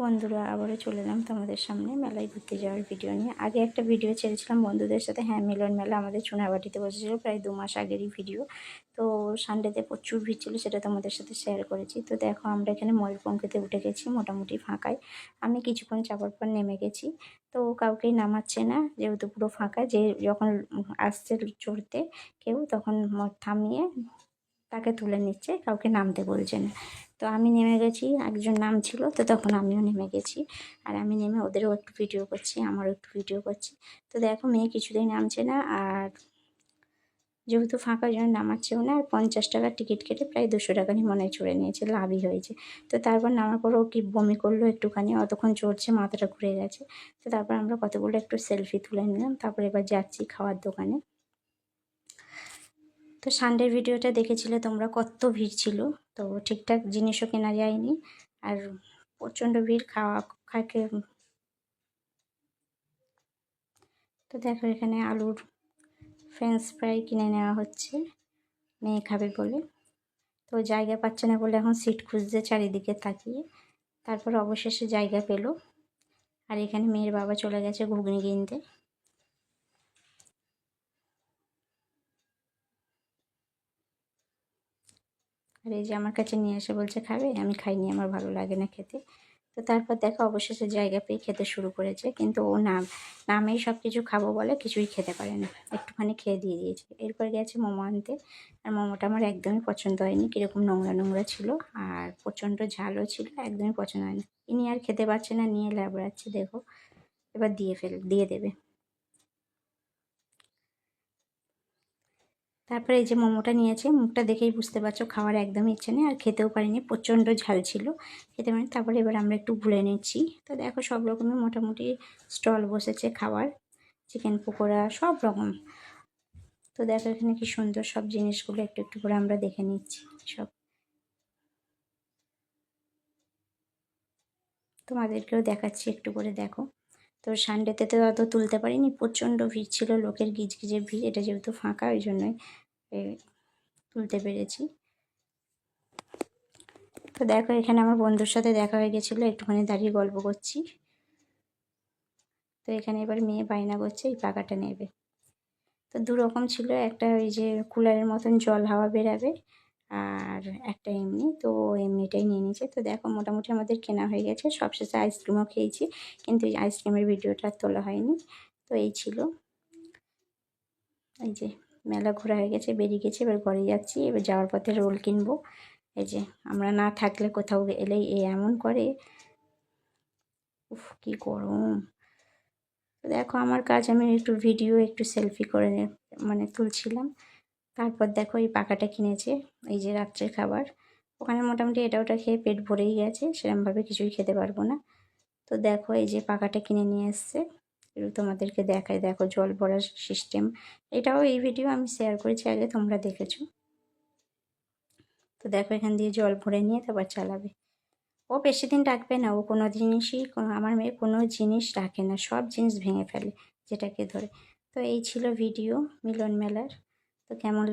বন্ধুরা আবারও চলে এলাম তোমাদের সামনে মেলায় ঘুরতে যাওয়ার ভিডিও নিয়ে। আগে একটা ভিডিও ছেড়েছিলাম বন্ধুদের সাথে, হ্যাঁ মিলন মেলা আমাদের চুনাবাটিতে বসেছিল, প্রায় 2 মাস আগেরই ভিডিও। তো সানডেতে প্রচুর ভিড় ছিল, সেটা তোমাদের সাথে শেয়ার করেছি। তো দেখো আমরা এখানে ময়ূরপঙ্খীতে উঠে গেছি মোটামুটি ফাঁকায়। আমি কিছুক্ষণ চাপার পর নেমে গেছি, তো কাউকেই নামাচ্ছে না যেহেতু পুরো ফাঁকা। যে যখন আসছে চড়তে কেউ তখন থামিয়ে তাকে তুলে নিচ্ছে, কাউকে নামতে বলছে না। তো আমি নেমে গেছি, একজন নামছিল, তো তখন আমিও নেমে গেছি। আর আমি নেমে ওদেরও একটু ভিডিও করছি, আমারও একটু ভিডিও করছি। তো দেখো মেয়ে কিছুতেই নামছে না, আর যেহেতু ফাঁকা জন্য নামাচ্ছেও না। আর 50 টাকার টিকিট কেটে প্রায় 200 টাকারই মনে হয় চড়ে নিয়েছে, লাভই হয়েছে। তো তারপর নামার পর ও কি বমি করলো একটুখানি, অতক্ষণ চড়ছে মাথাটা ঘুরে গেছে। তো তারপর আমরা কতগুলো একটু সেলফি তুলে নিলাম, তারপর এবার যাচ্ছি খাওয়ার দোকানে। তো সানডের ভিডিওটা দেখেছিলে তোমরা, কত ভিড় ছিল। তো ঠিকঠাক জিনিসও কেনা যায়নি, আর প্রচণ্ড ভিড় খাকে। তো দেখো এখানে আলুর ফ্রেঞ্চ ফ্রাই কিনে নেওয়া হচ্ছে, মেয়ে খাবে বলে। তো জায়গা পাচ্ছে না বলে এখন সিট খুঁজছে চারিদিকে তাকিয়ে, তারপর অবশেষে জায়গা পেলো। আর এখানে মেয়ের বাবা চলে গেছে ঘুগনি কিনতে। আর এই যে আমার কাছে নিয়ে এসে বলছে খাবে, আমি খাইনি, আমার ভালো লাগে না খেতে। তো তারপর দেখো অবশেষে জায়গা পেয়ে খেতে শুরু করেছে, কিন্তু ও নামেই সব কিছু খাবো বলে কিছুই খেতে পারে না, একটুখানি খেয়ে দিয়ে দিয়েছে। এরপর গেছে মোমো আনতে, আর মোমোটা আমার একদমই পছন্দ হয়নি, কীরকম নোংরা নোংরা ছিল আর প্রচণ্ড ঝালও ছিল, একদমই পছন্দ হয়নি। ইনি আর খেতে পারছে না, নিয়ে ল্যাবড়াচ্ছে। দেখো এবার দিয়ে দেবে। তারপরে এই যে মোমোটা নিয়েছে, মুখটা দেখেই বুঝতে পারছো খাওয়ার একদমই ইচ্ছে নেই, আর খেতেও পারিনি, প্রচণ্ড ঝাল ছিল, খেতে পারিনি। তারপরে এবার আমরা একটু ভুলে নিচ্ছি। তো দেখো সব রকমের মোটামুটি স্টল বসেছে খাওয়ার, চিকেন পকোড়া সব রকম। তো দেখো এখানে কি সুন্দর সব জিনিসগুলো একটু একটু করে আমরা দেখে নিচ্ছি সব, তোমাদেরকেও দেখাচ্ছি একটু করে দেখো। তো সানডেতে তো অত তুলতে পারিনি, প্রচণ্ড ভিড় ছিল, লোকের গিজগিজে ভিড়, এটা যেহেতু ফাঁকা ওই জন্যই তুলতে পেরেছি। তো দেখো এখানে আমার বন্ধুর সাথে দেখা হয়ে গেছিলো, একটুখানি দাঁড়িয়ে গল্প করছি। তো এখানে এবার মেয়ে বায়না করছে এই পাখাটা নেবে। তো দুরকম ছিল, একটা ওই যে কুলারের মতন জল হাওয়া বেরাবে, আর একটা এমনি। তো এমনিটাই নিয়ে নিয়েছে। তো দেখো মোটামুটি আমাদের কেনা হয়ে গেছে, সবশেষে আইসক্রিমও খেয়েছি, কিন্তু এই আইসক্রিমের ভিডিওটা তোলা হয়নি। তো এই ছিল, এই যে মেলা ঘোরা হয়ে গেছে, বেরিয়ে গেছে, এবার ঘরে যাচ্ছি। এবার যাওয়ার পথে রোল কিনবো। এই যে আমরা না থাকলে কোথাও এলেই এমন করে, উফ কি গরম। তো দেখো আমার কাজ, আমি একটু ভিডিও একটু সেলফি করে তুলছিলাম। তারপর দেখো এই পাখাটা কিনেছে, এই যে রাত্রের খাবার। ওখানে মোটামুটি এটা ওটা খেয়ে পেট ভরেই গেছে, সেরকমভাবে কিছুই খেতে পারবো না। তো দেখো এই যে পাখাটা কিনে নিয়ে এসছে, একটু তোমাদেরকে দেখাই। দেখো জল ভরার সিস্টেম, এটাও এই ভিডিও আমি শেয়ার করেছি আগে, তোমরা দেখেছো। তো দেখো এখান দিয়ে জল ভরে নিয়ে তারপর চালাবে। ও বেশি দিন রাখবে না, ও কোনো জিনিসই, আমার মেয়ে কোনো জিনিস রাখে না, সব জিনিস ভেঙে ফেলে যেটাকে ধরে। তো এই ছিল ভিডিও মিলন মেলার। তো কেমন